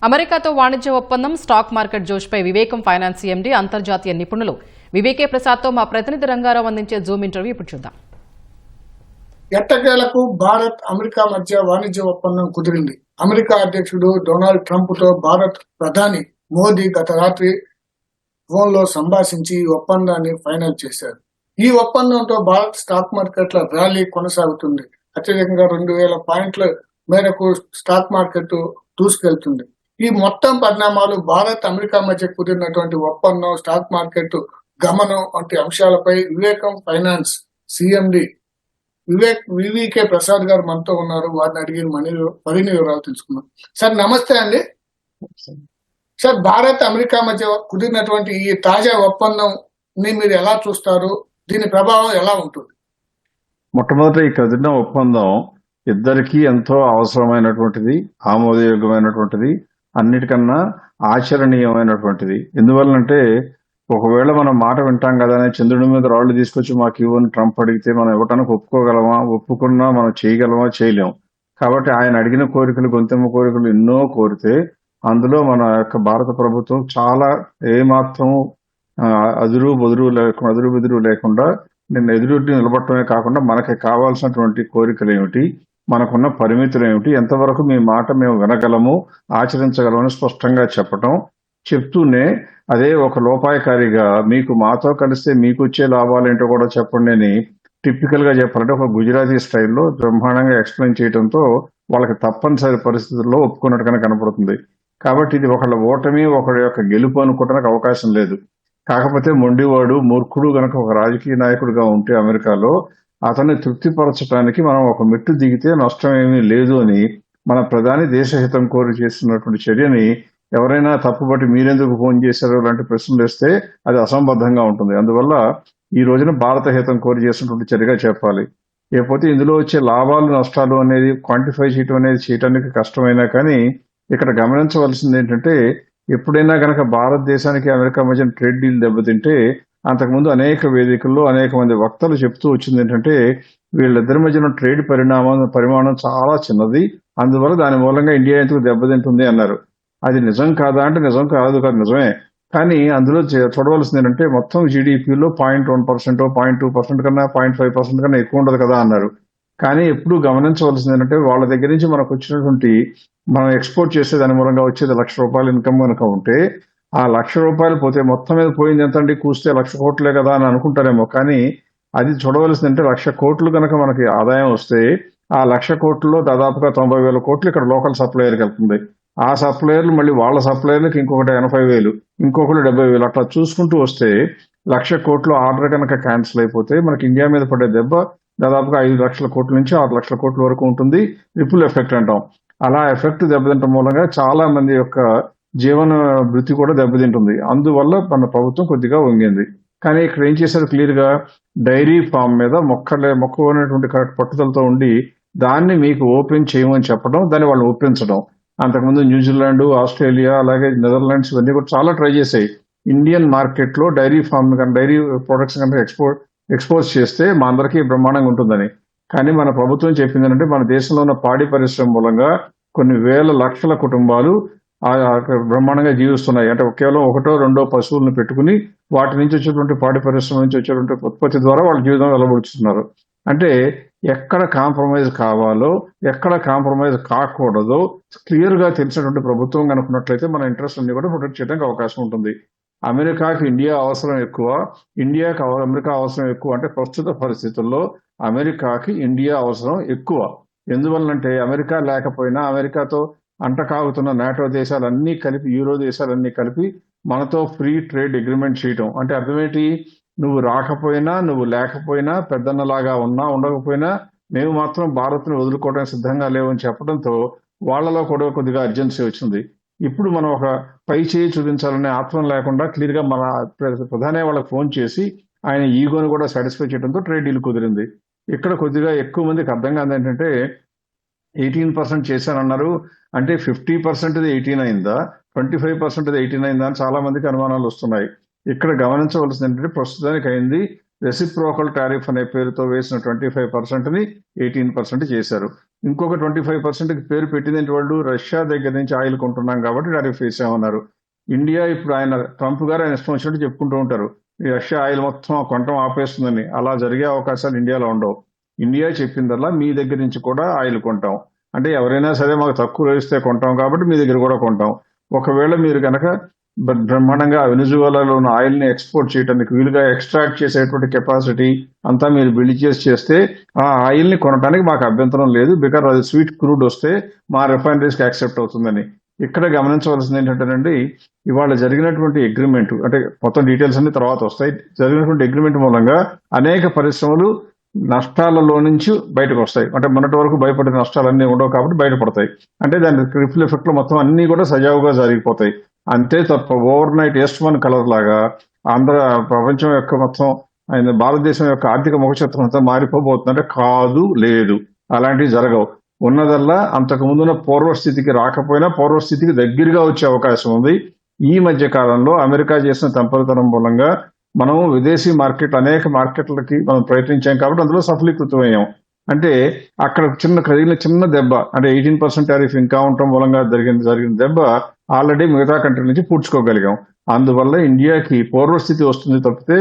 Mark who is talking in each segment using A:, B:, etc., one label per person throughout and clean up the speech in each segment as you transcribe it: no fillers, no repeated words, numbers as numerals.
A: అమెరికాతో వాణిజ్య ఒప్పందం, స్టాక్ మార్కెట్ జోష్పై వివేకం ఫైనాన్స్ ఎండీ అంతర్జాతీయ నిపుణులు వివేకే ప్రసాద్తో మా ప్రతినిధి రంగారావు అందించే జూమ్ ఇంటర్వ్యూ ఇప్పుడు చూద్దాం.
B: ఎట్టకేలకు భారత్ అమెరికా మధ్య వాణిజ్య ఒప్పందం కుదిరింది. అమెరికా అధ్యక్షుడు డొనాల్డ్ ట్రంప్ తో భారత్ ప్రధాని మోదీ గత రాత్రి ఫోన్ లో సంభాషించి ఈ ఒప్పందాన్ని ఫైనల్ చేశారు. ఈ ఒప్పందంతో భారత్ స్టాక్ మార్కెట్ల ర్యాలీ కొనసాగుతుంది. అత్యధికంగా 2000 పాయింట్ల మేరకు స్టాక్ మార్కెట్ దూసుకెళ్తుంది. ఈ మొత్తం పరిణామాలు భారత్ అమెరికా మధ్య కుదిరినటువంటి ఒప్పందం, స్టాక్ మార్కెట్ గమనం వంటి అంశాలపై వివేకం ఫైనాన్స్ సిఎండి వివికే ప్రసాద్ గారు మనతో ఉన్నారు. వారిని అడిగిన మరిన్ని వివరాలు తెలుసుకున్నాం. సార్ నమస్తే అండి. సార్, భారత్ అమెరికా మధ్య కుదిరినటువంటి ఈ తాజా ఒప్పందం ని మీరు ఎలా చూస్తారు? దీని ప్రభావం ఎలా ఉంటుంది?
C: మొట్టమొదటి ఈ కుదిరిన ఒప్పందం ఇద్దరికీ ఎంతో అవసరమైనటువంటిది, ఆమోదయోగ్యమైనటువంటిది, అన్నిటికన్నా ఆచరణీయమైనటువంటిది. ఎందువల్లంటే ఒకవేళ మనం మాట వింటాం కదా అని చంద్రుడి మీద రాళ్లు తీసుకొచ్చి మాకు ఇవ్వని ట్రంప్ అడిగితే మనం ఇవ్వటానికి ఒప్పుకోగలమా? ఒప్పుకున్నా మనం చేయగలమా? చేయలేం. కాబట్టి ఆయన అడిగిన కోరికలు, గొంతెమ్మ కోరికలు ఎన్నో కోరితే అందులో మన యొక్క భారత ప్రభుత్వం చాలా ఏమాత్రం అదురు బెదురు లేకుండా నిన్న ఎదురుటి నిలబడటమే కాకుండా మనకి కావాల్సినటువంటి కోరికలు ఏమిటి, మనకున్న పరిమితులు ఏమిటి, ఎంతవరకు మీ మాట మేము వినగలము, ఆచరించగలమని స్పష్టంగా చెప్తూనే అదే ఒక లోపాయకారిగా మీకు మాతో కలిస్తే మీకు వచ్చే లాభాలు ఏంటో కూడా చెప్పండి అని టిపికల్ గా చెప్పాలంటే ఒక గుజరాతీ స్టైల్లో బ్రహ్మాండంగా ఎక్స్ప్లెయిన్ చేయడంతో వాళ్ళకి తప్పనిసరి పరిస్థితుల్లో ఒప్పుకున్నట్టుగానే కనపడుతుంది. కాబట్టి ఇది ఒకళ్ళ ఓటమి, ఒకడి యొక్క గెలుపు అనుకోవడానికి అవకాశం లేదు. కాకపోతే మొండివాడు, మూర్ఖుడు గనక ఒక రాజకీయ నాయకుడిగా ఉంటే అమెరికాలో అతన్ని తృప్తిపరచడానికి మనం ఒక మెట్టు దిగితే నష్టం ఏమీ లేదు అని మన ప్రధాని దేశహితం కోరి చేస్తున్నటువంటి చర్యని ఎవరైనా తప్పుబట్టి మీరెందుకు ఫోన్ చేశారో లాంటి ప్రశ్నలు వేస్తే అది అసంబద్ధంగా ఉంటుంది. అందువల్ల ఈ రోజున భారత హితం కోరి చేసినటువంటి చర్యగా చెప్పాలి. లేకపోతే ఇందులో వచ్చే లాభాలు నష్టాలు అనేది క్వాంటిఫై చేయడం అనేది చేయడానికి కష్టమైనా కానీ ఇక్కడ గమనించవలసింది ఏంటంటే ఎప్పుడైనా కనుక భారతదేశానికి అమెరికా మధ్య ట్రేడ్ డీల్ దెబ్బతింటే అంతకుముందు అనేక వేదికల్లో అనేక మంది వక్తలు చెప్తూ వచ్చింది ఏంటంటే వీళ్ళిద్దరి మధ్యన ట్రేడ్ పరిమాణం చాలా చిన్నది, అందువల్ల దాని మూలంగా ఇండియా ఎందుకు దెబ్బతింటుంది అన్నారు. అది నిజం కాదా అంటే నిజం కాదు నిజమే. కానీ అందులో చూడవలసింది ఏంటంటే మొత్తం జీడిపిలో 0.1%, 0.2% కన్నా 0.5% కన్నా ఎక్కువ ఉండదు కదా అన్నారు. కానీ ఎప్పుడు గమనించవలసింది ఏంటంటే వాళ్ళ దగ్గర నుంచి మనకు వచ్చినటువంటి మనం ఎక్స్పోర్ట్ చేసే దాని మూలంగా వచ్చేది ₹1,00,000 ఇన్కమ్ కనుక ఉంటే ఆ ₹1,00,000 పోతే మొత్తం మీద పోయింది ఎంత అండి? కూస్తే 1,00,000 కోట్లే కదా అని అనుకుంటారేమో. కానీ అది చూడవలసింది అంటే 1,00,000 కోట్లు కనుక మనకి ఆదాయం వస్తే ఆ 1,00,000 కోట్లలో దాదాపుగా 90,000 కోట్లు ఇక్కడ లోకల్ సప్లయర్కి వెళ్తుంది. ఆ సప్లయర్లు మళ్ళీ వాళ్ళ సప్లయర్లకు ఇంకొకటి 80,000, ఇంకొకటి 70,000 అట్లా చూసుకుంటూ వస్తే 1,00,000 కోట్లు ఆర్డర్ కనుక క్యాన్సిల్ అయిపోతే మనకి ఇండియా మీద పడే దెబ్బ దాదాపుగా 5,00,000 కోట్ల నుంచి 6,00,000 కోట్ల వరకు ఉంటుంది. రిపుల్ ఎఫెక్ట్ అంటాం. అలా ఎఫెక్ట్ దెబ్బతింటం మూలంగా చాలా మంది యొక్క జీవన వృత్తి కూడా దెబ్బతింటుంది. అందువల్ల మన ప్రభుత్వం కొద్దిగా వంగింది. కానీ ఇక్కడ ఏం చేశారు? క్లియర్ గా డైరీ ఫామ్ మీద మొక్కనేటువంటి పట్టుదలతో ఉండి దాన్ని మీకు ఓపెన్ చేయమని చెప్పడం, దాన్ని వాళ్ళు ఒప్పించడం. అంతకుముందు న్యూజిలాండ్, ఆస్ట్రేలియా, అలాగే నెదర్లాండ్స్ ఇవన్నీ కూడా చాలా ట్రై చేశాయి. ఇండియన్ మార్కెట్ లో డైరీ ఫామ్ కానీ డైరీ ప్రొడక్ట్స్ కనుక ఎక్స్పోజ్ చేస్తే మా అందరికీ బ్రహ్మాండంగా ఉంటుందని. కానీ మన ప్రభుత్వం చెప్పింది ఏంటంటే మన దేశంలో ఉన్న పాడి పరిశ్రమ మూలంగా కొన్ని వేల లక్షల కుటుంబాలు బ్రహ్మాండంగా జీవిస్తున్నాయి. అంటే కేవలం ఒకటో రెండో పశువులను పెట్టుకుని వాటి నుంచి వచ్చేటువంటి పాడి పరిశ్రమ నుంచి వచ్చేటువంటి ఉత్పత్తి ద్వారా వాళ్ళ జీవితం వెలబడుతున్నారు. అంటే ఎక్కడ కాంప్రమైజ్ కావాలో, ఎక్కడ కాంప్రమైజ్ కాకూడదో క్లియర్ గా తెలిసినటువంటి ప్రభుత్వం కనుకున్నట్లయితే మన ఇంట్రెస్ట్ అన్ని కూడా ప్రొటెక్ట్ చేయడానికి అవకాశం ఉంటుంది. అమెరికాకి ఇండియా అవసరం ఎక్కువ, ఇండియాకి అమెరికా అవసరం ఎక్కువ అంటే ప్రస్తుత పరిస్థితుల్లో అమెరికాకి ఇండియా అవసరం ఎక్కువ. ఎందువల్లంటే అమెరికా లేకపోయినా అమెరికాతో అంటకాగుతున్న నాటో దేశాలన్నీ కలిపి, యూరో దేశాలన్నీ కలిపి మనతో ఫ్రీ ట్రేడ్ అగ్రిమెంట్ చేయటం అంటే అర్థమేంటి? నువ్వు రాకపోయినా, నువ్వు లేకపోయినా, పెద్దన్నలాగా ఉన్నా ఉండకపోయినా మేము మాత్రం భారత్ను వదులుకోవడానికి సిద్ధంగా లేవని చెప్పడంతో వాళ్లలో కూడా కొద్దిగా అర్జెన్సీ వచ్చింది. ఇప్పుడు మనం ఒక పై చేయి చూపించాలనే ఆత్మ లేకుండా క్లియర్ గా మన ప్రధాని వాళ్ళకి ఫోన్ చేసి ఆయన ఈగోని కూడా సాటిస్ఫై చేయడంతో ట్రేడ్ డీల్ కుదిరింది. ఇక్కడ కొద్దిగా ఎక్కువ మందికి అర్థం కాదు ఏంటంటే 18% చేశానన్నారు అంటే 50% 18 అయిందా, 25% 18 అయిందా అని చాలా మందికి అనుమానాలు వస్తున్నాయి. ఇక్కడ గమనించవలసింది ఏంటంటే ప్రస్తుతానికి అయింది రెసిప్రోకల్ టారిఫ్ అనే పేరుతో వేసిన 25%ని 18% చేశారు. ఇంకొక 25%కి పేరు పెట్టింది వాళ్ళు రష్యా దగ్గర నుంచి ఆయిల్ కొంటున్నాం కాబట్టి టారిఫ్ వేసామన్నారు. ఇండియా ఇప్పుడు ట్రంప్ గారు ఆయన ఇష్టం వచ్చినట్టు చెప్పుకుంటూ ఉంటారు, ఈ రష్యా ఆయిల్ మొత్తం కొనటం ఆపేస్తుందని. అలా జరిగే అవకాశాలు ఇండియాలో ఉండవు. ఇండియా చెప్పిందల్లా మీ దగ్గర నుంచి కూడా ఆయిల్ కొంటాం, అంటే ఎవరైనా సరే మాకు తక్కువ ఇస్తే కొంటాం కాబట్టి మీ దగ్గర కూడా కొంటాం. ఒకవేళ మీరు కనుక బ్రహ్మాండంగా వెనిజువేలాలో ఉన్న ఆయిల్ ని ఎక్స్పోర్ట్ చేయడానికి వీలుగా ఎక్స్ట్రాక్ట్ చేసేటువంటి కెపాసిటీ అంతా మీరు బిల్డ్ చేస్తే ఆ ఆయిల్ ని కొనడానికి మాకు అభ్యంతరం లేదు, బికాజ్ అది స్వీట్ క్రూడ్ వస్తే మా రిఫైనరీస్ కి యాక్సెప్ట్ అవుతుందని. ఇక్కడ గమనించవలసింది ఏంటంటేనండి, ఇవాళ జరిగినటువంటి అగ్రిమెంట్, అంటే మొత్తం డీటెయిల్స్ అన్ని తర్వాత వస్తాయి, జరిగినటువంటి అగ్రిమెంట్ మూలంగా అనేక పరిశ్రమలు నష్టాలలో నుంచి బయటకు వస్తాయి. అంటే మొన్నటి వరకు భయపడిన నష్టాలన్నీ ఉండవు కాబట్టి బయటపడతాయి. అంటే దాని రిఫిల్ ఎఫెక్ట్ లో మొత్తం అన్ని కూడా సజావుగా జరిగిపోతాయి. అంతే తప్ప over night is to one colour లాగా ప్రపంచం యొక్క మొత్తం భారతదేశం యొక్క ఆర్థిక ముఖచిత్రం అంతా మారిపోబోతుందంటే కాదు, లేదు, అలాంటివి జరగవు. ఉన్నదల్లా అంతకు ముందున్న పూర్వస్థితికి రాకపోయినా పూర్వస్థితికి దగ్గరగా వచ్చే అవకాశం ఉంది. ఈ మధ్య కాలంలో అమెరికా చేసిన తంపరితనం మూలంగా మనం విదేశీ మార్కెట్ అనేక మార్కెట్లకి మనం ప్రయత్నించాం కాబట్టి అందులో సఫలీకృతమయ్యాం. అంటే అక్కడ చిన్న దెబ్బ, అంటే 18% టారిఫ్ ఇంకా ఉండటం మూలంగా జరిగిన దెబ్బ ఆల్రెడీ మిగతా కంట్రీ నుంచి పూడ్చుకోగలిగాం. అందువల్ల ఇండియాకి పూర్వస్థితి వస్తుంది తప్పితే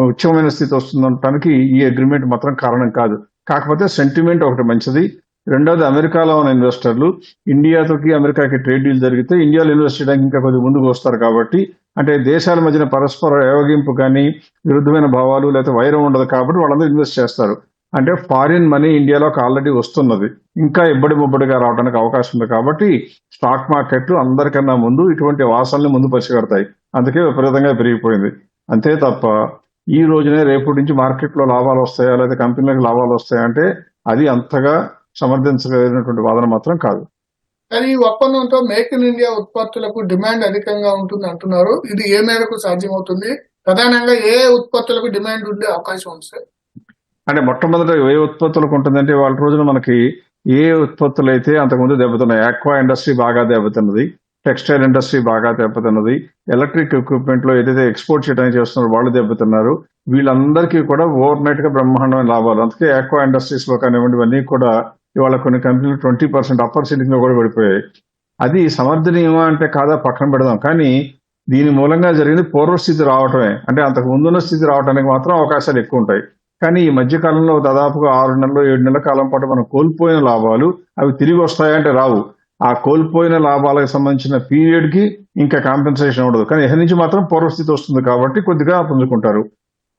C: ఉచ్చమైన స్థితి వస్తుందనడానికి ఈ అగ్రిమెంట్ మాత్రం కారణం కాదు. కాకపోతే సెంటిమెంట్ ఒకటి మంచిది. రెండోది, అమెరికాలో ఉన్న ఇన్వెస్టర్లు ఇండియాతోకి అమెరికాకి ట్రేడ్ డీల్ జరిగితే ఇండియాలో ఇన్వెస్ట్ చేయడానికి ఇంకా కొద్దిగా ముందుకు వస్తారు కాబట్టి, అంటే దేశాల మధ్యన పరస్పర ఏవగింపు కానీ విరుద్ధమైన భావాలు లేకపోతే వైరం ఉండదు కాబట్టి వాళ్ళందరూ ఇన్వెస్ట్ చేస్తారు. అంటే ఫారిన్ మనీ ఇండియాలోకి ఆల్రెడీ వస్తున్నది, ఇంకా ముబ్బడిగా రావడానికి అవకాశం ఉంది. కాబట్టి స్టాక్ మార్కెట్లు అందరికన్నా ముందు ఇటువంటి వాసనల్ని ముందు పసిగడతాయి. అందుకే విపరీతంగా పెరిగిపోయింది. అంతే తప్ప ఈ రోజునే రేపటి నుంచి మార్కెట్లో లాభాలు వస్తాయా లేదా కంపెనీలకు లాభాలు వస్తాయా అంటే అది అంతగా సమర్థించగలిగినటువంటి వాదన మాత్రం కాదు.
B: కానీ ఈ ఒప్పందంతో మేక్ ఇన్ ఇండియా ఉత్పత్తులకు డిమాండ్ అధికంగా ఉంటుంది అంటున్నారు. ఇది ఏ మేరకు సాధ్యమవుతుంది? ప్రధానంగా ఏ ఉత్పత్తులకు డిమాండ్ ఉండే అవకాశం ఉంది సార్?
C: అంటే మొట్టమొదట ఏ ఉత్పత్తులకు ఉంటుందంటే వాళ్ళ రోజున మనకి ఏ ఉత్పత్తులు అయితే అంతకుముందు దెబ్బతున్నాయి. ఆక్వా ఇండస్ట్రీ బాగా దెబ్బతిన్నది, టెక్స్టైల్ ఇండస్ట్రీ బాగా దెబ్బతిన్నది, ఎలక్ట్రిక్ ఎక్విప్మెంట్ లో ఏదైతే ఎక్స్పోర్ట్ చేయడానికి చేస్తున్నారో వాళ్ళు దెబ్బతిన్నారు. వీళ్ళందరికీ కూడా ఓవర్ నైట్ గా బ్రహ్మాండమైన లాభాలు. అందుకే ఆక్వా ఇండస్ట్రీస్ లో కానివ్వండి ఇవన్నీ కూడా ఇవాళ కొన్ని కంపెనీలు 20% అప్పర్ సీలింగ్ లో కూడా పడిపోయాయి. అది సమర్థనీయమా అంటే కాదా పక్కన పెడదాం, కానీ దీని మూలంగా జరిగింది పూర్వస్థితి రావటమే. అంటే అంతకు ముందున్న స్థితి రావడానికి మాత్రం అవకాశాలు ఎక్కువ ఉంటాయి. కానీ ఈ మధ్య కాలంలో దాదాపుగా 6 నెలలు 7 నెలల కాలం పాటు మనం కోల్పోయిన లాభాలు అవి తిరిగి వస్తాయంటే రావు. ఆ కోల్పోయిన లాభాలకు సంబంధించిన పీరియడ్ కి ఇంకా కాంపెన్సేషన్ ఉండదు. కానీ ఎక్కడి నుంచి మాత్రం పూర్వస్థితి వస్తుంది కాబట్టి కొద్దిగా పుంజుకుంటారు.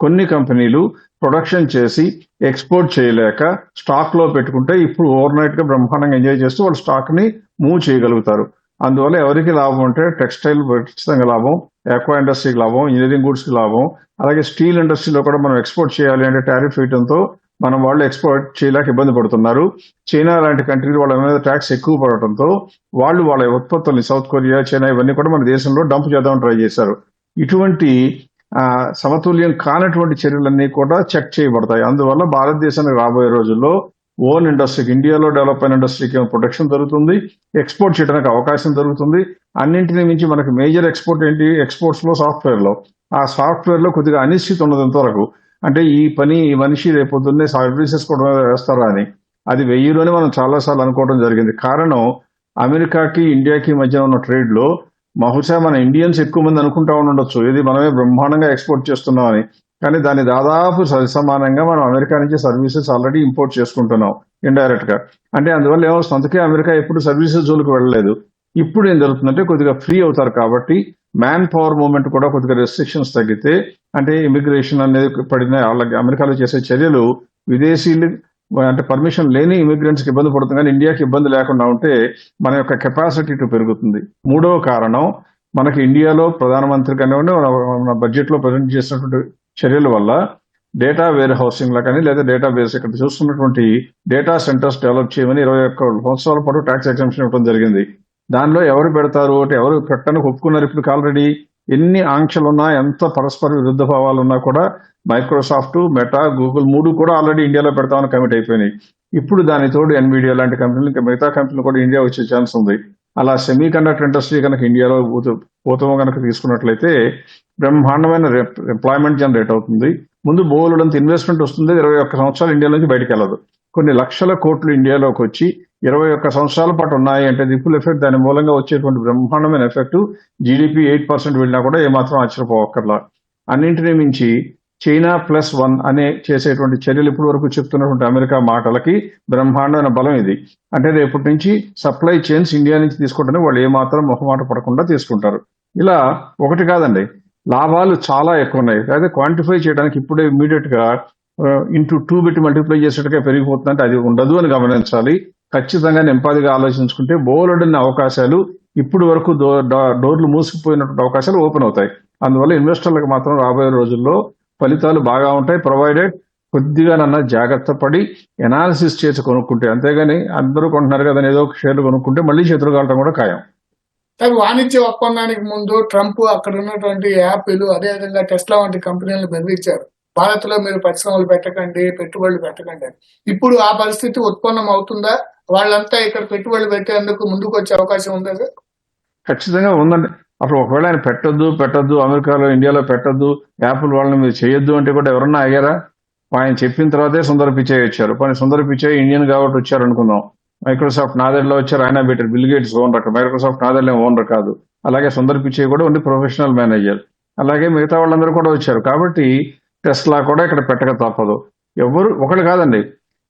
C: కొన్ని కంపెనీలు ప్రొడక్షన్ చేసి ఎక్స్పోర్ట్ చేయలేక స్టాక్ లో పెట్టుకుంటే ఇప్పుడు ఓవర్ నైట్ గా బ్రహ్మాండంగా ఎంజాయ్ చేస్తూ వాళ్ళు స్టాక్ ని మూవ్ చేయగలుగుతారు. అందువల్ల ఎవరికి లాభం అంటే టెక్స్టైల్ ఖచ్చితంగా లాభం, ఆక్వా ఇండస్ట్రీకి లాభం, ఇంజనీరింగ్ గూడ్స్ కి లాభం. అలాగే స్టీల్ ఇండస్ట్రీలో కూడా మనం ఎక్స్పోర్ట్ చేయాలి అంటే టారిఫ్ వేయడంతో మనం వాళ్ళు ఎక్స్పోర్ట్ చేయలేక ఇబ్బంది పడుతున్నారు. చైనా లాంటి కంట్రీలు వాళ్ళ మీద ట్యాక్స్ ఎక్కువ పడటంతో వాళ్ళు వాళ్ళ ఉత్పత్తుల్ని సౌత్ కొరియా, చైనా ఇవన్నీ కూడా మన దేశంలో డంప్ చేద్దామని ట్రై చేశారు. ఇటువంటి సమతుల్యం కానటువంటి చర్యలన్నీ కూడా చెక్ చేయబడతాయి. అందువల్ల భారతదేశానికి రాబోయే రోజుల్లో ఓన్ ఇండస్ట్రీకి, ఇండియాలో డెవలప్ అయిన ఇండస్ట్రీకి ప్రొటెక్షన్ దొరుకుతుంది, ఎక్స్పోర్ట్ చేయడానికి అవకాశం దొరుకుతుంది. అన్నింటినీ మించి మనకి మేజర్ ఎక్స్పోర్ట్ ఏంటి? ఎక్స్పోర్ట్స్ లో సాఫ్ట్వేర్ లో. ఆ సాఫ్ట్వేర్ లో కొద్దిగా అనిశ్చితి ఉన్నంత వరకు, అంటే ఈ పని ఈ మనిషి రేపొద్దున్నే సర్వీసెస్ కూడా వేస్తారా అని, అది 1000లోనే మనం చాలాసార్లు అనుకోవడం జరిగింది. కారణం అమెరికాకి ఇండియాకి మధ్య ఉన్న ట్రేడ్ లో బహుశా మన ఇండియన్స్ ఎక్కువ మంది అనుకుంటా ఉండొచ్చు ఇది మనమే బ్రహ్మాండంగా ఎక్స్పోర్ట్ చేస్తున్నామని. కానీ దాని దాదాపు సమానంగా మనం అమెరికా నుంచి సర్వీసెస్ ఆల్రెడీ ఇంపోర్ట్ చేసుకుంటున్నాం ఇండైరెక్ట్ గా. అంటే అందువల్ల ఏమొస్తుంది, అందుకే అమెరికా ఎప్పుడు సర్వీసెస్ జోలికి వెళ్ళలేదు. ఇప్పుడు ఏం జరుగుతుందంటే కొద్దిగా ఫ్రీ అవుతారు కాబట్టి మ్యాన్ పవర్ మూవ్మెంట్ కూడా కొద్దిగా రెస్ట్రిక్షన్స్ తగ్గితే, అంటే ఇమిగ్రేషన్ అనేది పడిన వాళ్ళకి అమెరికాలో చేసే చర్యలు విదేశీయులు అంటే పర్మిషన్ లేని ఇమిగ్రెంట్స్ కి ఇబ్బంది పడుతుంది, కానీ ఇండియాకి ఇబ్బంది లేకుండా ఉంటే మన యొక్క కెపాసిటీ పెరుగుతుంది. మూడవ కారణం, మనకి ఇండియాలో ప్రధానమంత్రి కానివ్వండి మన బడ్జెట్ లో ప్రజెంట్ చేసినటువంటి చర్యల వల్ల డేటా వేర్ హౌసింగ్ లా కానీ లేదా డేటా బేస్ ఇక్కడ చూస్తున్నటువంటి డేటా సెంటర్స్ డెవలప్ చేయమని 21 సంవత్సరాల పాటు ట్యాక్స్ ఎగ్జంప్షన్ ఇవ్వడం జరిగింది. దానిలో ఎవరు పెడతారు అంటే ఎవరు పెట్టడానికి ఒప్పుకున్నారు. ఇప్పుడు ఆల్రెడీ ఎన్ని ఆంక్షలున్నా, ఎంత పరస్పర విరుద్ధ భావాలు ఉన్నా కూడా మైక్రోసాఫ్ట్, మెటా, గూగుల్ 3 కూడా ఆల్రెడీ ఇండియాలో పెడతామని కమిట్ అయిపోయినాయి. ఇప్పుడు దాని తోడు ఎన్విడియా లాంటి కంపెనీలు, ఇంకా మిగతా కంపెనీలు కూడా ఇండియా వచ్చే ఛాన్స్ ఉంది. అలా సెమీ కండక్టర్ ఇండస్ట్రీ కనుక ఇండియాలో పోతామో కనుక తీసుకున్నట్లయితే బ్రహ్మాండమైన ఎంప్లాయ్మెంట్ జనరేట్ అవుతుంది. ముందు బోలెడంత ఇన్వెస్ట్మెంట్ వస్తుంది, 21 సంవత్సరాలు ఇండియా నుంచి బయటకు వెళ్ళదు. కొన్ని లక్షల కోట్లు ఇండియాలోకి వచ్చి 21 సంవత్సరాల పాటు ఉన్నాయి అంటే రిపుల్ ఎఫెక్ట్, దాని మూలంగా వచ్చేటువంటి బ్రహ్మాండమైన ఎఫెక్ట్ జీడిపి 8% వెళ్ళినా కూడా ఏమాత్రం ఆశ్చర్యపోవక్కర్లా. అన్నింటినీ మించి చైనా +1 అనే చేసేటువంటి చర్యలు ఇప్పటి వరకు చెప్తున్నటువంటి అమెరికా మాటలకి బ్రహ్మాండమైన బలం ఇది. అంటే రేపటి నుంచి సప్లై చైన్స్ ఇండియా నుంచి తీసుకోవడానికి వాళ్ళు ఏమాత్రం మొహమాట పడకుండా తీసుకుంటారు. ఇలా ఒకటి కాదండి, లాభాలు చాలా ఎక్కువ ఉన్నాయి. అయితే క్వాంటిఫై చేయడానికి ఇప్పుడే ఇమ్మీడియట్ గా ఇంటూ 2 పెట్టి మల్టిప్లై చేసేట్టుగా పెరిగిపోతుందంటే అది ఉండదు అని గమనించాలి. ఖచ్చితంగా నింపాదిగా ఆలోచించుకుంటే బోలెడన్ని అవకాశాలు ఇప్పుడు వరకు డోర్లు మూసుకుపోయినటువంటి అవకాశాలు ఓపెన్ అవుతాయి. అందువల్ల ఇన్వెస్టర్లకు మాత్రం రాబోయే రోజుల్లో ఫలితాలు బాగా ఉంటాయి, ప్రొవైడెడ్ కొద్దిగా జాగ్రత్త పడి ఎనాలిసిస్ చేసి కొనుక్కుంటే. అంతేగాని అందరూ కొంటున్నారు కదా ఏదో ఒక షేర్లు కొనుక్కుంటే మళ్ళీ చేతులు కావడం కూడా ఖాయం.
B: వాణిజ్య ఒప్పందానికి ముందు ట్రంప్ అక్కడ ఉన్నటువంటి యాపిల్, అదేవిధంగా టెస్లా వంటి కంపెనీలను బెదిరించారు. భారత్ లో మీరు పరిశ్రమలు పెట్టకండి, పెట్టుబడులు పెట్టకండి అని. ఇప్పుడు ఆ పరిస్థితి ఉత్పన్నం అవుతుందా? వాళ్ళంతా ఇక్కడ పెట్టుబడులు పెట్టేందుకు ముందుకు వచ్చే అవకాశం ఉందా సార్?
C: ఖచ్చితంగా ఉందండి. అప్పుడు ఒకవేళ ఆయన పెట్టొద్దు అమెరికాలో ఇండియాలో పెట్టొద్దు, యాపిల్ వాళ్ళని మీరు చేయొద్దు అంటే కూడా ఎవరన్నా ఆగారా? ఆయన చెప్పిన తర్వాతే సుందర్ పిచాయ్ వచ్చారు. కానీ సుందర్ పిచాయ్ ఇండియన్ కాబట్టి వచ్చారు అనుకుందాం. మైక్రోసాఫ్ట్ నాదెడ్లో వచ్చారు, ఆయన better. Bill Gates owner, Microsoft నాదెడ్లో ఓనర్ కాదు. అలాగే సుందర్ పిచాయ్ కూడా ఓన్లీ ప్రొఫెషనల్ మేనేజర్. అలాగే మిగతా వాళ్ళందరూ కూడా వచ్చారు. కాబట్టి టెస్లా కూడా ఇక్కడ పెట్టక తప్పదు. ఎవరు ఒకటి కాదండి,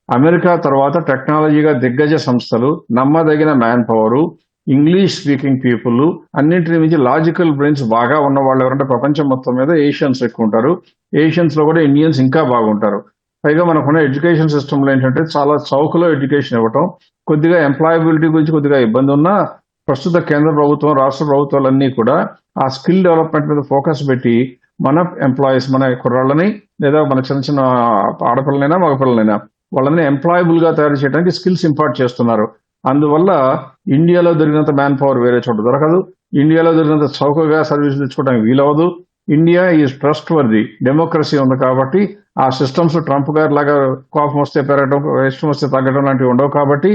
C: అమెరికా తర్వాత టెక్నాలజీగా దిగ్గజ సంస్థలు, నమ్మదగిన man power, English speaking people, అన్నింటిని మించి లాజికల్ బ్రెయిన్స్ బాగా ఉన్న వాళ్ళు ఎవరంటే ప్రపంచం మొత్తం మీద ఏషియన్స్ ఎక్కువ ఉంటారు. ఏషియన్స్ లో కూడా ఇండియన్స్ ఇంకా బాగుంటారు. పైగా మనకున్న ఎడ్యుకేషన్ సిస్టంలో ఏంటంటే చాలా చౌకలో ఎడ్యుకేషన్ ఇవ్వటం, కొద్దిగా ఎంప్లాయబిలిటీ గురించి కొద్దిగా ఇబ్బంది ఉన్నా ప్రస్తుత కేంద్ర ప్రభుత్వం, రాష్ట్ర ప్రభుత్వాలన్నీ కూడా ఆ స్కిల్ డెవలప్మెంట్ మీద ఫోకస్ పెట్టి మన ఎంప్లాయీస్, మన కుర్రాళ్ళని లేదా మన చిన్న చిన్న ఆడపిల్లలైనా మగపిల్లలైనా వాళ్ళని ఎంప్లాయబుల్ గా తయారు చేయడానికి స్కిల్స్ ఇంపార్ట్ చేస్తున్నారు. అందువల్ల ఇండియాలో దొరికినంత మ్యాన్ పవర్ వేరే చోట దొరకదు. ఇండియాలో దొరికినంత చౌకగా సర్వీసులు ఇచ్చుకోవడానికి వీలవదు. India is trustworthy, democracy ఉంది కాబట్టి ఆ సిస్టమ్స్ ట్రంప్ గారి లాగా కోపం వస్తే పెరగడం, ఇష్టం వస్తే తగ్గడం లాంటివి ఉండవు. కాబట్టి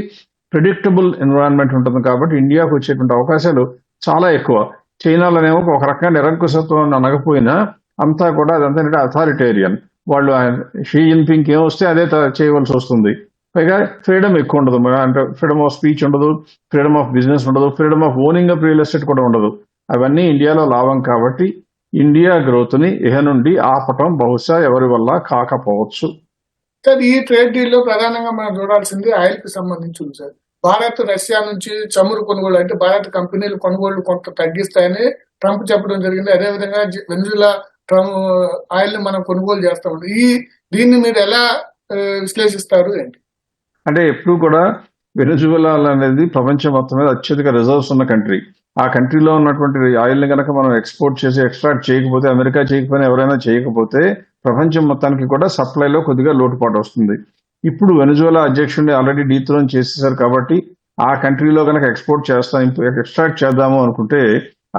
C: ప్రిడిక్టబుల్ ఎన్విరాన్మెంట్ ఉంటుంది. కాబట్టి ఇండియాకు వచ్చేటువంటి అవకాశాలు చాలా ఎక్కువ. చైనాలోనేమో ఒక రకంగా నిరంకుశత్వం అనకపోయినా అంతా కూడా అదంతా అథారిటేరియన్. వాళ్ళు షీ జిన్పింగ్ ఏమొస్తే అదే చేయవలసి వస్తుంది. పైగా ఫ్రీడమ్ ఎక్కువ ఉండదు. అంటే ఫ్రీడమ్ ఆఫ్ స్పీచ్ ఉండదు, ఫ్రీడమ్ ఆఫ్ బిజినెస్ ఉండదు, freedom of owning of real estate కూడా ఉండదు. అవన్నీ ఇండియాలో లాభం. కాబట్టి ఇండియా గ్రోత్ ని ఇహ నుండి ఆపటం బహుశా ఎవరి వల్ల కాకపోవచ్చు.
B: సార్, ఈ ట్రేడ్ డీల్ లో ప్రధానంగా మనం చూడాల్సింది ఆయిల్ కి సంబంధించి ఉంది సార్. భారత్ రష్యా నుంచి చమురు కొనుగోలు, అంటే భారత కంపెనీలు కొనుగోళ్లు కొంత తగ్గిస్తాయని ట్రంప్ చెప్పడం జరిగింది. అదేవిధంగా వెనిజులా ఆయిల్ ని మనం కొనుగోలు చేస్తాం. దీన్ని మీరు ఎలా విశ్లేషిస్తారు ఏంటి?
C: అంటే ఎప్పుడు కూడా వెనిజులా అనేది ప్రపంచం మొత్తం మీద అత్యధిక రిజర్వ్స్ ఉన్న కంట్రీ. ఆ కంట్రీలో ఉన్నటువంటి ఆయిల్ ని కనుక మనం ఎక్స్పోర్ట్ చేసి ఎక్స్ట్రాక్ట్ చేయకపోతే, అమెరికా చేయకపోయినా ఎవరైనా చేయకపోతే ప్రపంచం మొత్తానికి కూడా సప్లైలో కొద్దిగా లోటుపాటు వస్తుంది. ఇప్పుడు వెనిజులా అధ్యక్షుడిని ఆల్రెడీ డీథ్రోన్ చేసేసారు. కాబట్టి ఆ కంట్రీలో కనుక ఎక్స్ట్రాక్ట్ చేద్దాము అనుకుంటే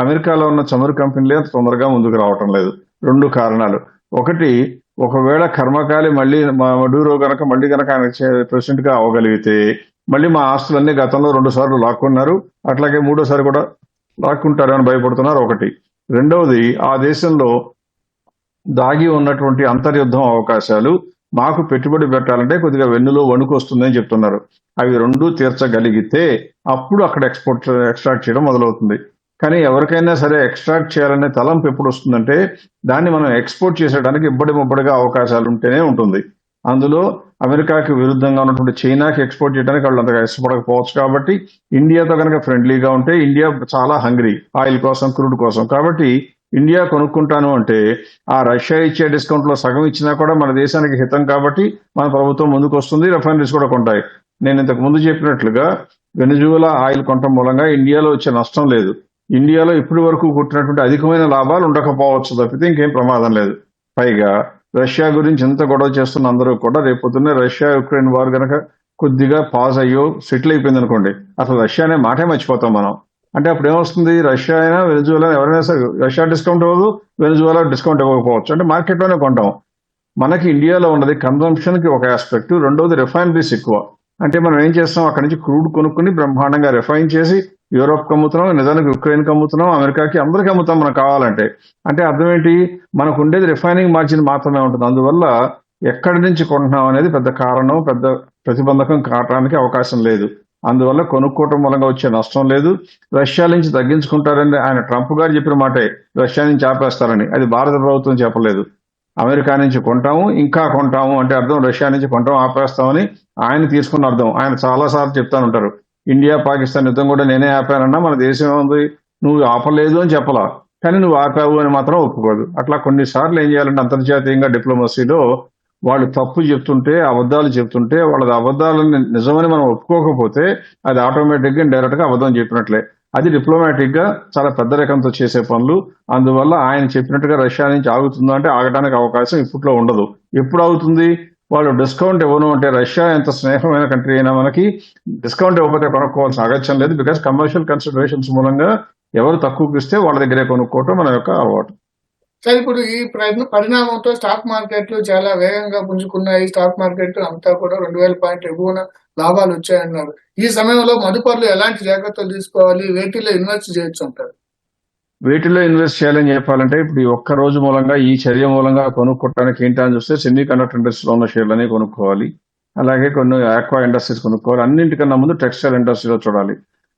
C: అమెరికాలో ఉన్న చమురు కంపెనీలే తొందరగా ముందుకు రావటం లేదు. 2 కారణాలు. ఒకటి, ఒకవేళ కర్మకాలి మళ్ళీ మడూరో గనక మళ్ళీ గనక ఆయన ప్రెసిడెంట్ గా అవ్వగలిగితే మళ్ళీ మా ఆస్తులన్నీ గతంలో 2 సార్లు లాక్కున్నారు, అట్లాగే 3వ సారి కూడా లాక్కుంటారని భయపడుతున్నారు. ఒకటి. రెండవది, ఆ దేశంలో దాగి ఉన్నటువంటి అంతర్యుద్ధం అవకాశాలు మాకు పెట్టుబడి పెట్టాలంటే కొద్దిగా వెన్నులో వణుకు వస్తుందని చెప్తున్నారు. అవి 2 తీర్చగలిగితే అప్పుడు అక్కడ ఎక్స్ట్రాక్ట్ చేయడం మొదలవుతుంది. కానీ ఎవరికైనా సరే ఎక్స్ట్రాక్ట్ చేయాలనే తలంపు ఎప్పుడు వస్తుందంటే దాన్ని మనం ఎక్స్పోర్ట్ చేసేయడానికి ముబ్బడిగా అవకాశాలు ఉంటేనే ఉంటుంది. అందులో అమెరికాకి విరుద్ధంగా ఉన్నటువంటి చైనాకి ఎక్స్పోర్ట్ చేయడానికి వాళ్ళు అంతగా ఇష్టపడకపోవచ్చు. కాబట్టి ఇండియాతో కనుక ఫ్రెండ్లీగా ఉంటే, ఇండియా చాలా హంగ్రీ ఆయిల్ కోసం, క్రూడ్ కోసం. కాబట్టి ఇండియా కొనుక్కుంటాను అంటే ఆ రష్యా ఇచ్చే డిస్కౌంట్ లో సగం ఇచ్చినా కూడా మన దేశానికి హితం. కాబట్టి మన ప్రభుత్వం ముందుకు వస్తుంది, రిఫైనరీస్ కూడా కొంటాయి. నేను ఇంతకు ముందు చెప్పినట్లుగా వెనిజులా ఆయిల్ కొనటం మూలంగా ఇండియాలో వచ్చే నష్టం లేదు. ఇండియాలో ఇప్పటి వరకు కొట్టినటువంటి అధికమైన లాభాలు ఉండకపోవచ్చు తప్పితే ఇంకేం ప్రమాదం లేదు. పైగా రష్యా గురించి ఎంత గొడవ చేస్తున్న అందరూ కూడా రేపొద్దున్నే రష్యా యుక్రెయిన్ వార్ గనక కొద్దిగా పాజ్ అయ్యో సెటిల్ అయిపోయింది అనుకోండి, అసలు రష్యా అనే మాటే మర్చిపోతాం మనం. అంటే అప్పుడు ఏమొస్తుంది, రష్యా అయినా వెనిజులా ఎవరైనా సరే రష్యా డిస్కౌంట్ ఇవ్వదు, వెనిజులా డిస్కౌంట్ ఇవ్వకపోవచ్చు. అంటే మార్కెట్లోనే కొంటాం. మనకి ఇండియాలో ఉన్నది కన్సంప్షన్ కి ఒక ఆస్పెక్ట్, రెండవది రిఫైనరీస్ ఎక్కువ. అంటే మనం ఏం చేస్తాం, అక్కడి నుంచి క్రూడ్ కొనుక్కుని బ్రహ్మాండంగా రిఫైన్ చేసి యూరోప్కి అమ్ముతున్నాం, నిజానికి యుక్రెయిన్కి అమ్ముతున్నాం, అమెరికాకి, అందరికీ అమ్ముతాం మనకు కావాలంటే. అంటే అర్థం ఏంటి? మనకు ఉండేది రిఫైనింగ్ మార్జిన్ మాత్రమే ఉంటుంది. అందువల్ల ఎక్కడి నుంచి కొంటున్నాం అనేది పెద్ద కారణం, పెద్ద ప్రతిబంధకం కావడానికి అవకాశం లేదు. అందువల్ల కొనుక్కోవటం మూలంగా వచ్చే నష్టం లేదు. రష్యా నుంచి తగ్గించుకుంటారని ఆయన ట్రంప్ గారు చెప్పిన మాటే, రష్యా నుంచి ఆపేస్తారని. అది భారత ప్రభుత్వం చెప్పలేదు. అమెరికా నుంచి కొంటాము, ఇంకా కొంటాము అంటే అర్థం రష్యా నుంచి కొంటాం ఆపేస్తామని ఆయన తీసుకున్న అర్థం. ఆయన చాలాసార్లు చెప్తాను ఉంటారు, ఇండియా పాకిస్తాన్ యుద్ధం కూడా నేనే ఆపానన్నా మన దేశం ఏముంది, నువ్వు ఆపలేదు అని చెప్పలా, కానీ నువ్వు ఆపావు అని మాత్రం ఒప్పుకోదు. అట్లా కొన్నిసార్లు ఏం చేయాలంటే అంతర్జాతీయంగా డిప్లొమసీలో వాళ్ళు తప్పు చెప్తుంటే, అబద్ధాలు చెప్తుంటే, వాళ్ళది అబద్ధాలని నిజమని మనం ఒప్పుకోకపోతే అది ఆటోమేటిక్గా డైరెక్ట్ గా అబద్ధం చెప్పినట్లే. అది డిప్లొమాటిక్ గా చాలా పెద్ద రకంతో చేసే పనులు. అందువల్ల ఆయన చెప్పినట్టుగా రష్యా నుంచి ఆగుతుందా అంటే ఆగడానికి అవకాశం ఇప్పట్లో ఉండదు. ఎప్పుడు ఆగుతుంది? వాళ్ళు డిస్కౌంట్ ఇవ్వను అంటే, రష్యా ఎంత స్నేహమైన కంట్రీ అయినా మనకి డిస్కౌంట్ ఇవ్వకపోతే కొనుక్కోవాల్సిన అగత్యం లేదు. బికాస్ కమర్షియల్ కన్సిడరేషన్స్ మూలంగా ఎవరు తక్కువకి ఇస్తే వాళ్ళ దగ్గరే కొనుక్కోవటం మన యొక్క అలవాటు.
B: సార్, ఇప్పుడు ఈ పరిణామంతో స్టాక్ మార్కెట్లు చాలా వేగంగా పుంజుకున్నాయి. స్టాక్ మార్కెట్ అంతా కూడా 2000 పాయింట్ ఎగువన లాభాలు వచ్చాయన్నారు. ఈ సమయంలో మదుపరులు ఎలాంటి జాగ్రత్తలు తీసుకోవాలి? వేటిలో ఇన్వెస్ట్ చేయొచ్చు అంటారు?
C: వీటిలో ఇన్వెస్ట్ చేయాలని చెప్పాలంటే ఇప్పుడు ఈ ఒక్క రోజు మూలంగా, ఈ చర్య మూలంగా కొనుక్కోవడానికి ఏంటని చూస్తే సెమీ కండక్టర్ ఇండస్ట్రీలో ఉన్న షేర్లని కొనుక్కోవాలి. అలాగే కొన్ని ఆక్వా ఇండస్ట్రీస్ కొనుక్కోవాలి. అన్నింటికన్నా ముందు టెక్స్టైల్ ఇండస్ట్రీలో చూడాలి.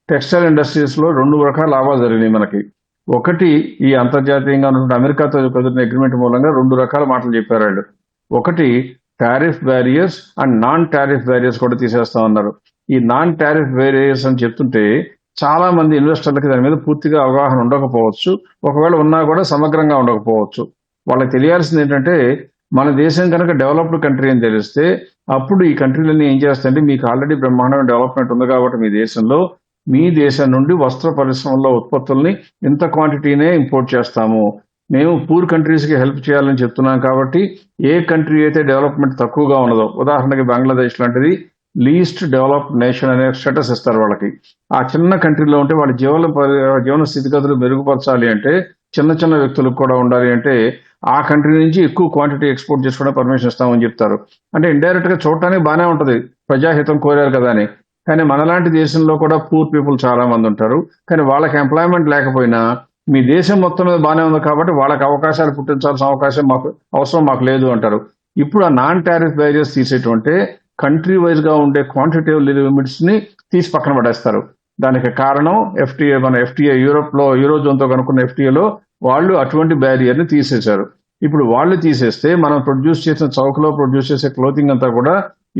C: టెక్స్టైల్ ఇండస్ట్రీస్ లో 2 రకాల లాభాలు జరిగినాయి మనకి. ఒకటి, ఈ అంతర్జాతీయంగా ఉన్నటువంటి అమెరికాతో కుదిరిన అగ్రిమెంట్ మూలంగా 2 రకాల మాటలు చెప్పారు వాళ్ళు. ఒకటి, tariff barriers and non tariff barriers కూడా తీసేస్తా ఉన్నారు. ఈ నాన్ టారిఫ్ బ్యారియర్స్ అని చెప్తుంటే చాలా మంది ఇన్వెస్టర్లకి దాని మీద పూర్తిగా అవగాహన ఉండకపోవచ్చు. ఒకవేళ ఉన్నా కూడా సమగ్రంగా ఉండకపోవచ్చు. వాళ్ళకి తెలియాల్సింది ఏంటంటే, మన దేశం కనుక డెవలప్డ్ కంట్రీ అని తెలిస్తే అప్పుడు ఈ కంట్రీలన్నీ ఏం చేస్తాయంటే, మీకు ఆల్రెడీ బ్రహ్మాండమైన డెవలప్మెంట్ ఉంది కాబట్టి మీ దేశం నుండి వస్త్ర పరిశ్రమలో ఉత్పత్తుల్ని ఇంత క్వాంటిటీనే ఇంపోర్ట్ చేస్తాము. మేము పూర్ కంట్రీస్ కి హెల్ప్ చేయాలని చెప్తున్నాం కాబట్టి ఏ కంట్రీ అయితే డెవలప్మెంట్ తక్కువగా ఉన్నదో, ఉదాహరణకి బంగ్లాదేశ్ లాంటిది లీస్ట్ డెవలప్డ్ నేషన్ అనే స్టేటస్ ఇస్తారు వాళ్ళకి. ఆ చిన్న కంట్రీలో ఉంటే వాళ్ళ జీవన స్థితిగతులు మెరుగుపరచాలి అంటే, చిన్న చిన్న వ్యక్తులకు కూడా ఉండాలి అంటే ఆ కంట్రీ నుంచి ఎక్కువ క్వాంటిటీ ఎక్స్పోర్ట్ చేసుకోవడానికి పర్మిషన్ ఇస్తామని చెప్తారు. అంటే ఇండైరెక్ట్ గా చూడటానికి బాగానే ఉంటది, ప్రజాహితం కోరారు కదా అని. కానీ మనలాంటి దేశంలో కూడా పూర్ పీపుల్ చాలా మంది ఉంటారు. కానీ వాళ్ళకి ఎంప్లాయ్మెంట్ లేకపోయినా మీ దేశం మొత్తం మీద బాగానే ఉంది కాబట్టి వాళ్ళకి అవకాశాలు పుట్టించాల్సిన అవసరం మాకు లేదు అంటారు. ఇప్పుడు ఆ నాన్ టారిఫ్ బ్యారియర్స్ తీసేటువంటి కంట్రీ వైజ్ గా ఉండే క్వాంటిటేటివ్ లిమిట్స్ ని తీసి పక్కన పడేస్తారు. దానికి కారణం మన ఎఫ్టీఏ యూరోజోన్ తో కనుక్కున్న ఎఫ్టీఏలో వాళ్ళు అటువంటి బ్యారియర్ ని తీసేశారు. ఇప్పుడు వాళ్ళు తీసేస్తే మనం ప్రొడ్యూస్ చేసిన చౌకలో ప్రొడ్యూస్ చేసే క్లోతింగ్ అంతా కూడా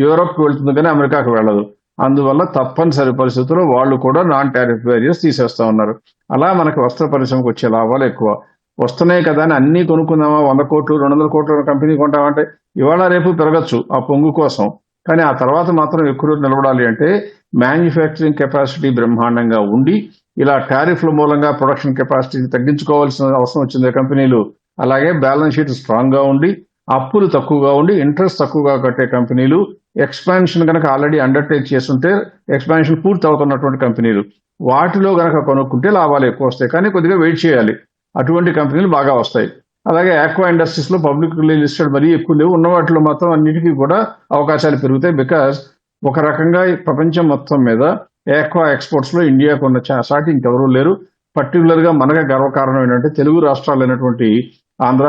C: యూరోప్ కి వెళ్తుంది కానీ అమెరికాకు వెళ్ళదు. అందువల్ల తప్పనిసరి పరిస్థితుల్లో వాళ్ళు కూడా నాన్ టారిఫ్ బ్యారియర్స్ తీసేస్తా ఉన్నారు. అలా మనకి వస్త్ర పరిశ్రమకు వచ్చే లాభాలు ఎక్కువ వస్తున్నాయి కదా అని అన్ని కొనుక్కుందామా, 100 కోట్లు 200 కోట్ల కంపెనీ కొంటామంటే ఇవాళ రేపు పెరగచ్చు ఆ పొంగు కోసం. కానీ ఆ తర్వాత మాత్రం ఎక్కువ రోజు నిలబడాలి అంటే మ్యానుఫ్యాక్చరింగ్ కెపాసిటీ బ్రహ్మాండంగా ఉండి, ఇలా టారిఫ్ల మూలంగా ప్రొడక్షన్ కెపాసిటీ తగ్గించుకోవాల్సిన అవసరం వచ్చింది కంపెనీలు. అలాగే బ్యాలెన్స్ షీట్ స్ట్రాంగ్ గా ఉండి, అప్పులు తక్కువగా ఉండి, ఇంట్రెస్ట్ తక్కువగా కట్టే కంపెనీలు, ఎక్స్పాన్షన్ కనుక ఆల్రెడీ అండర్టేక్ చేస్తుంటే ఎక్స్పాన్షన్ పూర్తి అవుతున్నటువంటి కంపెనీలు, వాటిలో కనుక కొనుక్కుంటే లాభాలు ఎక్కువ వస్తాయి. కానీ కొద్దిగా వెయిట్ చేయాలి, అటువంటి కంపెనీలు బాగా వస్తాయి. అలాగే ఆక్వా ఇండస్ట్రీస్ లో పబ్లిక్లీ లిస్టెడ్ మరీ ఎక్కువ లేవు, ఉన్న వాటిలో మాత్రం అన్నిటికీ కూడా అవకాశాలు పెరుగుతాయి. బికాస్ ఒక రకంగా ప్రపంచం మొత్తం మీద ఆక్వా ఎక్స్పోర్ట్స్ లో ఇండియాకు ఉన్న సాటి ఇంకెవరూ లేరు. పర్టికులర్ గా మనగా గర్వకారణం ఏంటంటే తెలుగు రాష్ట్రాలు అయినటువంటి ఆంధ్ర,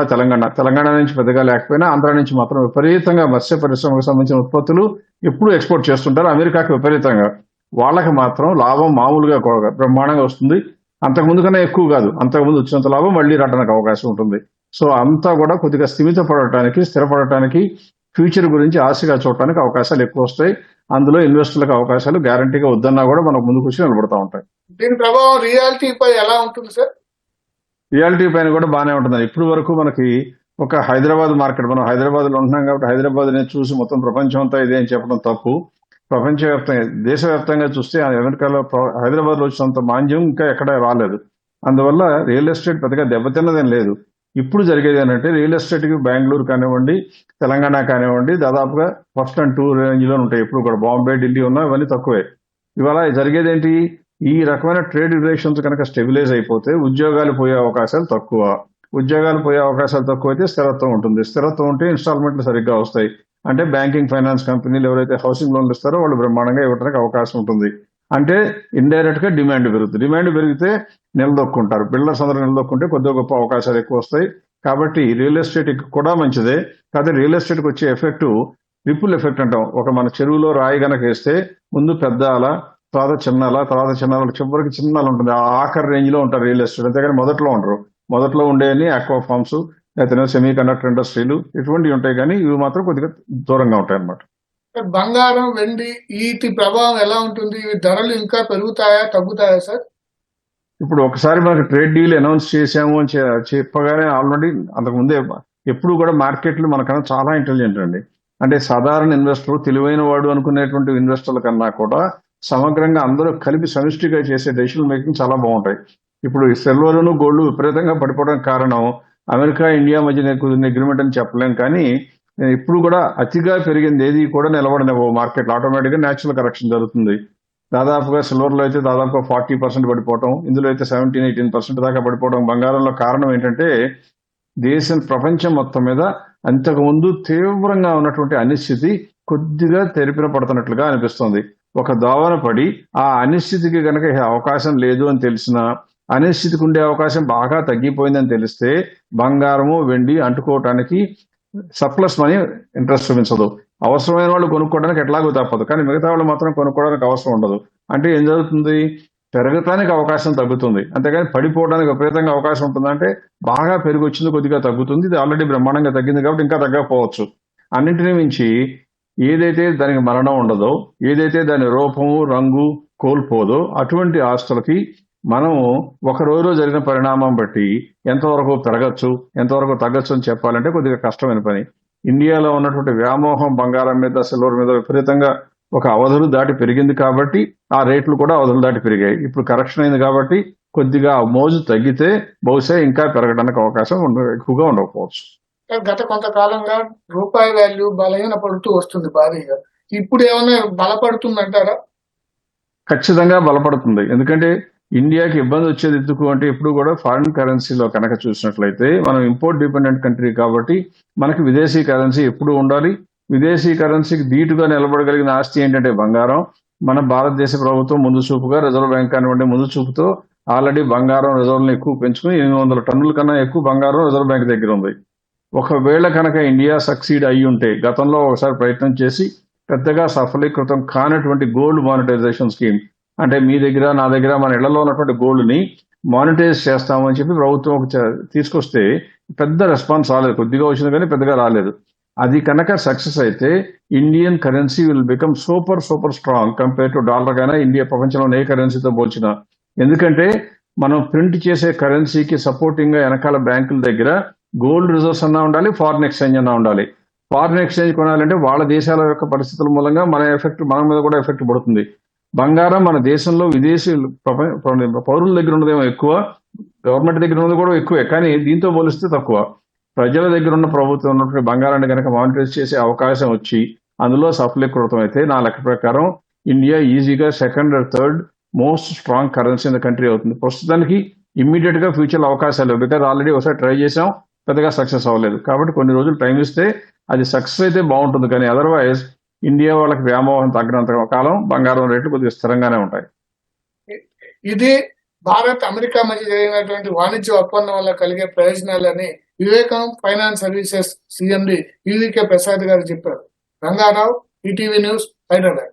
C: తెలంగాణ నుంచి పెద్దగా లేకపోయినా ఆంధ్ర నుంచి మాత్రం విపరీతంగా మత్స్య పరిశ్రమకు సంబంధించిన ఉత్పత్తులు ఎప్పుడు ఎక్స్పోర్ట్ చేస్తుంటారు అమెరికాకి విపరీతంగా. వాళ్ళకి మాత్రం లాభం మామూలుగా బ్రహ్మాండంగా వస్తుంది. అంతకుముందు కన్నా ఎక్కువ కాదు, అంతకుముందు వచ్చినంత లాభం మళ్ళీ రావడానికి అవకాశం ఉంటుంది. సో అంతా కూడా కొద్దిగా స్థిరపడటానికి ఫ్యూచర్ గురించి ఆశగా చూడటానికి అవకాశాలు ఎక్కువ వస్తాయి. అందులో ఇన్వెస్టర్లకు అవకాశాలు గ్యారంటీగా వద్దన్నా కూడా మనకు ముందుకు వచ్చి నిలబడతా ఉంటాయి.
B: దీని ప్రభావం రియాలిటీ పై ఎలా ఉంటుంది సార్?
C: రియాలిటీ పైన కూడా బాగానే ఉంటుంది. ఇప్పుడు వరకు మనకి ఒక హైదరాబాద్ మార్కెట్, మనం హైదరాబాద్ లో ఉంటున్నాం కాబట్టి హైదరాబాద్ నే చూసి మొత్తం ప్రపంచం అంతా ఇదే అని చెప్పడం తప్పు. ప్రపంచవ్యాప్తంగా, దేశవ్యాప్తంగా చూస్తే అమెరికాలో హైదరాబాద్ లో వచ్చినంత మాంద్యం ఇంకా ఎక్కడ రాలేదు. అందువల్ల రియల్ ఎస్టేట్ పెద్దగా దెబ్బతిన్నదేం లేదు. ఇప్పుడు జరిగేది ఏంటంటే రియల్ ఎస్టేట్ కి బెంగళూరు కానివ్వండి, తెలంగాణ కానివ్వండి, దాదాపుగా 1st and 2 రేంజ్ లో ఉంటాయి. ఇప్పుడు కూడా బాంబే, ఢిల్లీ ఉన్నా ఇవన్నీ తక్కువే. ఇవాళ జరిగేది ఏంటి? ఈ రకమైన ట్రేడ్ రిలేషన్స్ కనుక స్టెబిలైజ్ అయిపోతే ఉద్యోగాలు పోయే అవకాశాలు తక్కువ. ఉద్యోగాలు పోయే అవకాశాలు తక్కువైతే స్థిరత్వం ఉంటుంది. స్థిరత్వం ఉంటే ఇన్స్టాల్మెంట్లు సరిగ్గా వస్తాయి. అంటే బ్యాంకింగ్, ఫైనాన్స్ కంపెనీలు ఎవరైతే హౌసింగ్ లోన్లు ఇస్తారో వాళ్ళు బ్రహ్మాండంగా ఇవ్వడానికి అవకాశం ఉంటుంది. అంటే ఇండైరెక్ట్ గా డిమాండ్ పెరుగుతుంది. డిమాండ్ పెరిగితే నిలదొక్కుంటారు. బిల్డర్స్ అందరూ నిలదొక్కుంటే కొద్దిగా గొప్ప అవకాశాలు ఎక్కువ వస్తాయి. కాబట్టి రియల్ ఎస్టేట్ కూడా మంచిదే. కాకపోతే రియల్ ఎస్టేట్ కి వచ్చే ఎఫెక్ట్ రిపుల్ ఎఫెక్ట్ అంటాం. ఒక మన చెరువులో రాయి గనక వేస్తే ముందు పెద్ద అల, తర్వాత చిన్న అల, తర్వాత చిన్న అల, చివరికి చిన్న అల ఉంటుంది. ఆ ఆఖరి రేంజ్ లో ఉంటారు రియల్ ఎస్టేట్. అంతేగాని మొదట్లో ఉండరు. మొదట్లో ఉండేవి ఆక్వా ఫార్మ్స్, లేకపోతే సెమీ కండక్టర్ ఇండస్ట్రీలు ఇటువంటివి ఉంటాయి. కానీ ఇవి మాత్రం కొద్దిగా దూరంగా ఉంటాయి అన్నమాట.
B: బంగారం, వెండి వీటి ప్రభావం ఎలా ఉంటుంది? ఇవి ధరలు ఇంకా పెరుగుతాయా, తగ్గుతాయా సార్?
C: ఇప్పుడు ఒకసారి మనకి ట్రేడ్ డీల్ అనౌన్స్ చేసాము అని చెప్పగానే ఆల్రెడీ అంతకుముందే ఎప్పుడు కూడా మార్కెట్లు మనకన్నా చాలా ఇంటెలిజెంట్ అండి. అంటే సాధారణ ఇన్వెస్టర్, తెలివైన వాడు అనుకునేటువంటి ఇన్వెస్టర్ల కన్నా కూడా సమగ్రంగా అందరూ కలిపి సమిష్టిగా చేసే డెసిషన్ మేకింగ్ చాలా బాగుంటాయి. ఇప్పుడు సిల్వర్ గోల్డ్ విపరీతంగా పడిపోవడానికి కారణం అమెరికా ఇండియా మధ్య కుదిరిన అగ్రిమెంట్ అని చెప్పలేం. కానీ ఇప్పుడు కూడా అతిగా పెరిగింది ఏది కూడా నిలబడనివ్వవు. మార్కెట్ ఆటోమేటిక్ గా న్యాచురల్ కరెక్షన్ జరుగుతుంది. దాదాపుగా సిల్వర్ లో అయితే దాదాపుగా 40% పడిపోవటం, ఇందులో అయితే 17-18% దాకా పడిపోవడం. బంగారంలో కారణం ఏంటంటే ప్రపంచం మొత్తం మీద అంతకుముందు తీవ్రంగా ఉన్నటువంటి అనిశ్చితి కొద్దిగా తెరిపిన పడుతున్నట్లుగా అనిపిస్తుంది. ఒక దోవన పడి ఆ అనిశ్చితికి గనక అవకాశం లేదు అని తెలిసినా, అనిశ్చితికి ఉండే అవకాశం బాగా తగ్గిపోయిందని తెలిస్తే బంగారము, వెండి అంటుకోవటానికి సర్ప్లస్ మనీ ఇంట్రెస్ట్ చూపించదు. అవసరమైన వాళ్ళు కొనుక్కోవడానికి ఎట్లాగో తప్పదు. కానీ మిగతా వాళ్ళు మాత్రం కొనుక్కోవడానికి అవసరం ఉండదు. అంటే ఏం జరుగుతుంది? పెరగటానికి అవకాశం తగ్గుతుంది. అంతేగాని పడిపోవడానికి విపరీతంగా అవకాశం ఉంటుందంటే బాగా పెరిగి వచ్చింది కొద్దిగా తగ్గుతుంది. ఇది ఆల్రెడీ బ్రహ్మాండంగా తగ్గింది కాబట్టి ఇంకా తగ్గకపోవచ్చు. అన్నింటినీ మించి ఏదైతే దానికి మరణం ఉండదో, ఏదైతే దాని రూపము, రంగు కోల్పోదో అటువంటి ఆస్తులకి మనము ఒక రోజులో జరిగిన పరిణామం బట్టి ఎంతవరకు పెరగచ్చు, ఎంతవరకు తగ్గచ్చు అని చెప్పాలంటే కొద్దిగా కష్టమైన పని. ఇండియాలో ఉన్నటువంటి వ్యామోహం బంగారం మీద, సిల్వర్ మీద విపరీతంగా ఒక అవధులు దాటి పెరిగింది కాబట్టి ఆ రేట్లు కూడా అవధులు దాటి పెరిగాయి. ఇప్పుడు కరెక్షన్ అయింది కాబట్టి కొద్దిగా మోజు తగ్గితే బహుశా ఇంకా పెరగడానికి అవకాశం ఎక్కువగా ఉండకపోవచ్చు.
B: గత కొంతకాలంగా రూపాయి వాల్యూ బలహీన పడుతూ వస్తుంది భారీగా. ఇప్పుడు ఏమైనా బలపడుతుందంటారా?
C: ఖచ్చితంగా బలపడుతుంది. ఎందుకంటే ఇండియాకి ఇబ్బంది వచ్చేది ఎందుకు అంటే ఇప్పుడు కూడా ఫారిన్ కరెన్సీలో కనుక చూసినట్లయితే మనం ఇంపోర్ట్ డిపెండెంట్ కంట్రీ కాబట్టి మనకి విదేశీ కరెన్సీ ఎప్పుడు ఉండాలి. విదేశీ కరెన్సీకి ధీటుగా నిలబడగలిగిన ఆస్తి ఏంటంటే బంగారం. మన భారతదేశ ప్రభుత్వం ముందు చూపుగా, రిజర్వ్ బ్యాంక్ కానివ్వండి ముందు చూపుతో ఆల్రెడీ బంగారం రిజర్వ్లను ఎక్కువ పెంచుకుని 800 టన్నుల కన్నా ఎక్కువ బంగారం రిజర్వ్ బ్యాంక్ దగ్గర ఉంది. ఒకవేళ కనుక ఇండియా సక్సీడ్ అయ్యి ఉంటే, గతంలో ఒకసారి ప్రయత్నం చేసి పెద్దగా సఫలీకృతం కానటువంటి గోల్డ్ మానిటైజేషన్ స్కీమ్, అంటే మీ దగ్గర నా దగ్గర మన ఇళ్లలో ఉన్నటువంటి గోల్డ్ ని మానిటైజ్ చేస్తామని చెప్పి ప్రభుత్వం తీసుకొస్తే పెద్ద రెస్పాన్స్ రాలేదు. కొద్దిగా వచ్చింది కానీ పెద్దగా రాలేదు. అది కనుక సక్సెస్ అయితే Indian currency will become super strong compare to dollar గానే ఇండియా ప్రపంచంలో ఏ కరెన్సీతో పోల్చినా. ఎందుకంటే మనం ప్రింట్ చేసే కరెన్సీకి సపోర్టింగ్ గా వెనకాల బ్యాంకుల దగ్గర గోల్డ్ రిజర్వ్స్ అన్నా ఉండాలి, ఫారిన్ ఎక్స్చేంజ్ అన్నా ఉండాలి. ఫారిన్ ఎక్స్చేంజ్ కొనాలంటే వాళ్ళ దేశాల యొక్క పరిస్థితుల మూలంగా మన మీద కూడా ఎఫెక్ట్ పడుతుంది. బంగారం మన దేశంలో విదేశీ పౌరుల దగ్గర ఉన్నదేమో ఎక్కువ, గవర్నమెంట్ దగ్గర ఉన్నది కూడా ఎక్కువే, కానీ దీంతో పోలిస్తే తక్కువ. ప్రజల దగ్గర ఉన్న ప్రభుత్వం ఉన్నటువంటి బంగారాన్ని కనుక మానిటైజ్ చేసే అవకాశం వచ్చి అందులో సఫలీకృతం అయితే నా లెక్క ప్రకారం ఇండియా ఈజీగా second or third most strong currency in the country అవుతుంది. ప్రస్తుతానికి ఇమ్మీడియట్ గా ఫ్యూచర్ అవకాశాలు, బికాజ్ ఆల్రెడీ ఒకసారి ట్రై చేసాం, పెద్దగా సక్సెస్ అవ్వలేదు. కాబట్టి కొన్ని రోజులు టైం ఇస్తే అది సక్సెస్ అయితే బాగుంటుంది. కానీ అదర్వైజ్ ఇండియా వాళ్ళకి వ్యామోహం తగ్గినంత కాలం బంగారం రేట్లు కొద్దిగా స్థిరంగానే ఉంటాయి.
B: ఇది భారత్ అమెరికా మధ్య జరిగినటువంటి వాణిజ్య ఒప్పందం వల్ల కలిగే ప్రయోజనాలని వివేకం finance services CMD EVK Prasad గారు చెప్పారు. Rangarao, ETV news, Hyderabad.